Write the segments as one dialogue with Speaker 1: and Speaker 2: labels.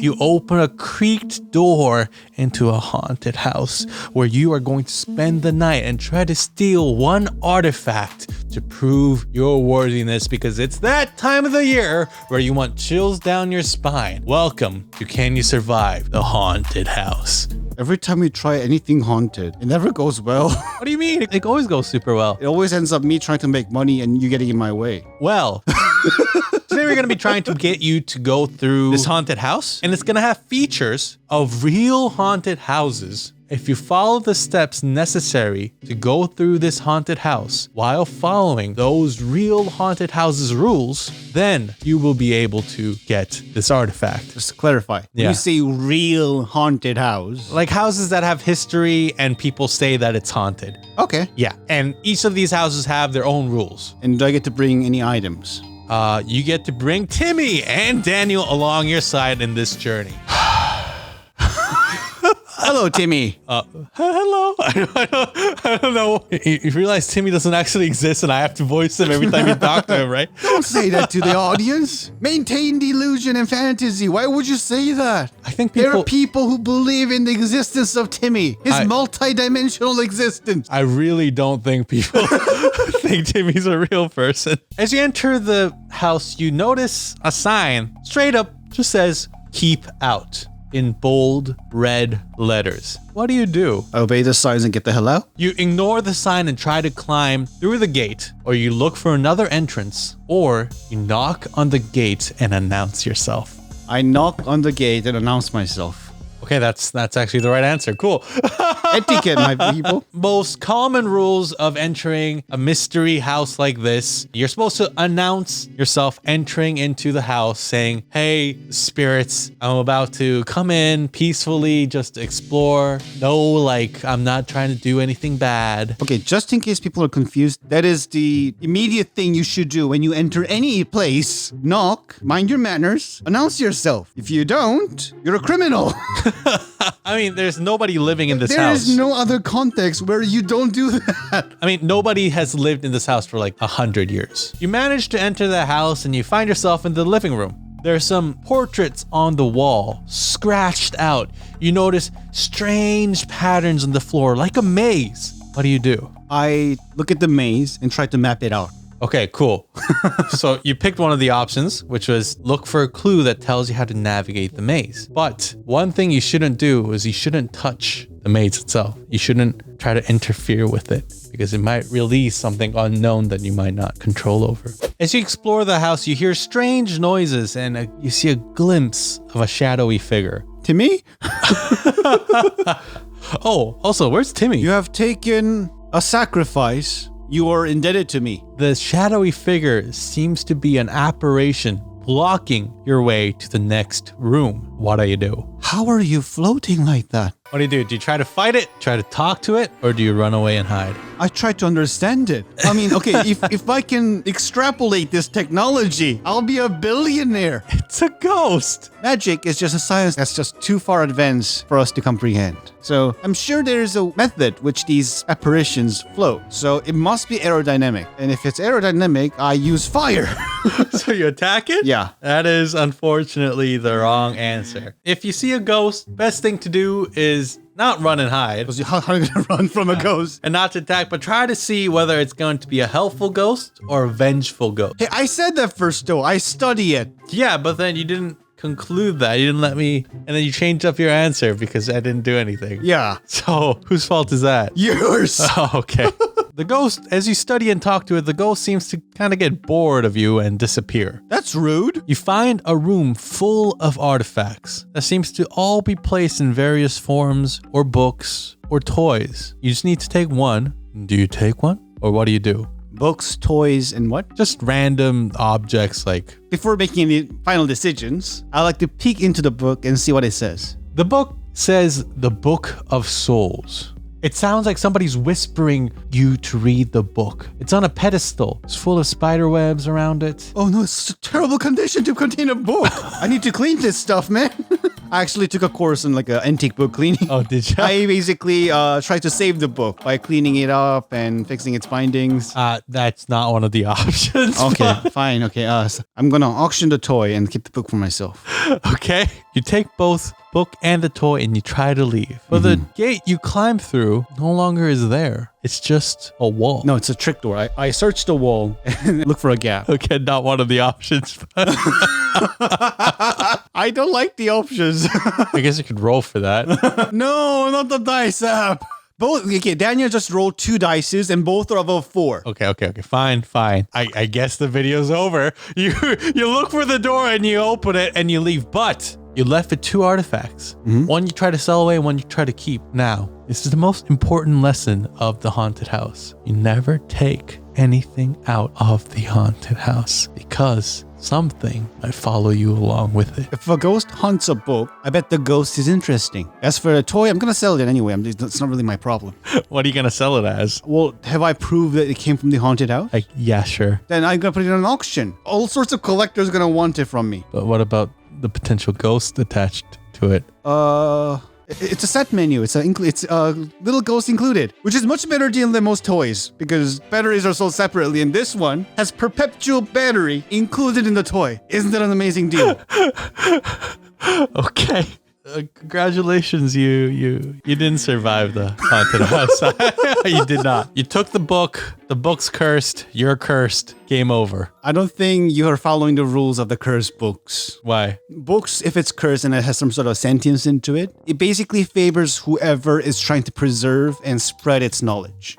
Speaker 1: You open a creaked door into a haunted house where you are going to spend the night and try to steal one artifact to prove your worthiness, because it's that time of the year where you want chills down your spine. Welcome to Can You Survive the Haunted House?
Speaker 2: Every time we try anything haunted, it never goes well.
Speaker 1: What do you mean? It always goes super well.
Speaker 2: It always ends up me trying to make money and you getting in my way.
Speaker 1: Well, today we're going to be trying to get you to go through this haunted house, and it's going to have features of real haunted houses. If you follow the steps necessary to go through this haunted house while following those real haunted houses rules, then you will be able to get this artifact.
Speaker 2: Just to clarify, when you say real haunted house,
Speaker 1: Like houses that have history and people say that it's haunted.
Speaker 2: okay.
Speaker 1: Yeah. And each of these houses have their own rules.
Speaker 2: And do I get to bring any items?
Speaker 1: You get to bring Timmy and Daniel along your side in this journey.
Speaker 2: Hello, Timmy.
Speaker 1: Hello. I don't know. You realize Timmy doesn't actually exist and I have to voice him every time you talk to him, right?
Speaker 2: Don't say that to the audience. Maintain the illusion and fantasy. Why would you say that?
Speaker 1: I think
Speaker 2: There are people who believe in the existence of Timmy, his multi-dimensional existence.
Speaker 1: I really don't think people think Timmy's a real person. As you enter the house, you notice a sign straight up just says, "Keep out," in bold red letters. What do?
Speaker 2: Obey the signs and get the hell out?
Speaker 1: You ignore the sign and try to climb through the gate, or you look for another entrance, or you knock on the gate and announce yourself.
Speaker 2: I knock on the gate and announce myself.
Speaker 1: Okay, that's actually the right answer. Cool.
Speaker 2: Etiquette, my people.
Speaker 1: Most common rules of entering a mystery house like this: you're supposed to announce yourself entering into the house saying, "Hey, spirits, I'm about to come in peacefully, just explore. No, like, I'm not trying to do anything bad."
Speaker 2: Okay, just in case people are confused, that is the immediate thing you should do when you enter any place. Knock, mind your manners, announce yourself. If you don't, you're a criminal.
Speaker 1: I mean, there's nobody living in this
Speaker 2: There
Speaker 1: house.
Speaker 2: is no other context where you don't do that.
Speaker 1: I mean, nobody has lived in this house for like 100 years. You manage to enter the house and you find yourself in the living room. There are some portraits on the wall, scratched out. You notice strange patterns on the floor, like a maze. What do?
Speaker 2: I look at the maze and try to map it out.
Speaker 1: Okay, cool. So you picked one of the options, which was look for a clue that tells you how to navigate the maze. But one thing you shouldn't do is you shouldn't touch the maze itself. You shouldn't try to interfere with it, because it might release something unknown that you might not control over. As you explore the house, you hear strange noises and you see a glimpse of a shadowy figure.
Speaker 2: Timmy?
Speaker 1: Oh, also, where's Timmy?
Speaker 2: You have taken a sacrifice. You are indebted to me.
Speaker 1: The shadowy figure seems to be an apparition blocking your way to the next room. What do?
Speaker 2: How are you floating like that?
Speaker 1: What do? Do you try to fight it, try to talk to it, or do you run away and hide?
Speaker 2: I try to understand it. I mean, okay, if I can extrapolate this technology, I'll be a billionaire.
Speaker 1: It's a ghost.
Speaker 2: Magic is just a science that's just too far advanced for us to comprehend. So I'm sure there's a method which these apparitions float. So it must be aerodynamic. And if it's aerodynamic, I use fire.
Speaker 1: So you attack it?
Speaker 2: Yeah.
Speaker 1: That is unfortunately the wrong answer. If you see a ghost, best thing to do is not run and hide.
Speaker 2: How are you going to run from a ghost?
Speaker 1: And not to attack, but try to see whether it's going to be a helpful ghost or a vengeful ghost.
Speaker 2: Hey, I said that first though. I study it.
Speaker 1: Yeah, but then you didn't conclude that. You didn't let me, and then you changed up your answer because I didn't do anything.
Speaker 2: Yeah.
Speaker 1: So whose fault is that?
Speaker 2: Yours.
Speaker 1: Oh, okay. The ghost, as you study and talk to it, the ghost seems to kind of get bored of you and disappear.
Speaker 2: That's rude.
Speaker 1: You find a room full of artifacts that seems to all be placed in various forms or books or toys. You just need to take one. Do you take one? Or what do?
Speaker 2: Books, toys, and what?
Speaker 1: Just random objects like...
Speaker 2: Before making any final decisions, I like to peek into the book and see what it says.
Speaker 1: The book says The Book of Souls. It sounds like somebody's whispering you to read the book. It's on a pedestal. It's full of spider webs around it.
Speaker 2: Oh no, it's a terrible condition to contain a book. I need to clean this stuff, man. I actually took a course in like antique book cleaning.
Speaker 1: Oh, did you?
Speaker 2: I basically tried to save the book by cleaning it up and fixing its bindings.
Speaker 1: That's not one of the options.
Speaker 2: Okay, fine. Okay, so I'm gonna auction the toy and keep the book for myself.
Speaker 1: Okay. You take both book and the toy and you try to leave. But the gate you climb through no longer is there. It's just a wall.
Speaker 2: No, it's a trick door. I searched the wall and look for a gap.
Speaker 1: Okay, not one of the options.
Speaker 2: I don't like the options.
Speaker 1: I guess you could roll for that.
Speaker 2: No, not the dice app. Both. Okay, Daniel just rolled 2 dices and both are above 4.
Speaker 1: Okay. Fine. I guess the video's over. You look for the door and you open it and you leave. But you left with 2 artifacts. One you try to sell away, one you try to keep. Now, this is the most important lesson of the haunted house. You never take anything out of the haunted house because something might follow you along with it.
Speaker 2: If a ghost hunts a book, I bet the ghost is interesting. As for a toy, I'm gonna sell it anyway. That's not really my problem.
Speaker 1: What are you going to sell it as?
Speaker 2: Well, have I proved that it came from the haunted house?
Speaker 1: Like, yeah, sure.
Speaker 2: Then I'm gonna put it on an auction. All sorts of collectors are gonna want it from me.
Speaker 1: But what about the potential ghost attached to it?
Speaker 2: It's a set menu. It's a little ghost included, which is much better deal than most toys because batteries are sold separately, and this one has perpetual battery included in the toy. Isn't that an amazing deal?
Speaker 1: Okay. Congratulations, you didn't survive the haunted house. You did not. You took the book. The book's cursed. You're cursed. Game over.
Speaker 2: I don't think you are following the rules of the cursed books.
Speaker 1: Why?
Speaker 2: Books, if it's cursed and it has some sort of sentience into it, it basically favors whoever is trying to preserve and spread its knowledge.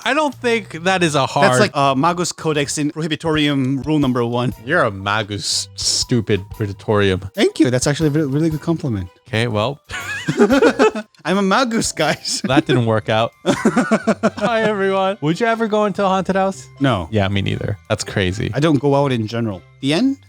Speaker 1: I don't think that is a hard...
Speaker 2: That's like Magus Codex in Prohibitorium rule number 1.
Speaker 1: You're a magus stupid predatorium.
Speaker 2: Thank you. That's actually a really good compliment.
Speaker 1: Okay, well...
Speaker 2: I'm a magus, guys.
Speaker 1: That didn't work out. Hi, everyone. Would you ever go into a haunted house?
Speaker 2: No.
Speaker 1: Yeah, me neither. That's crazy.
Speaker 2: I don't go out in general. The end?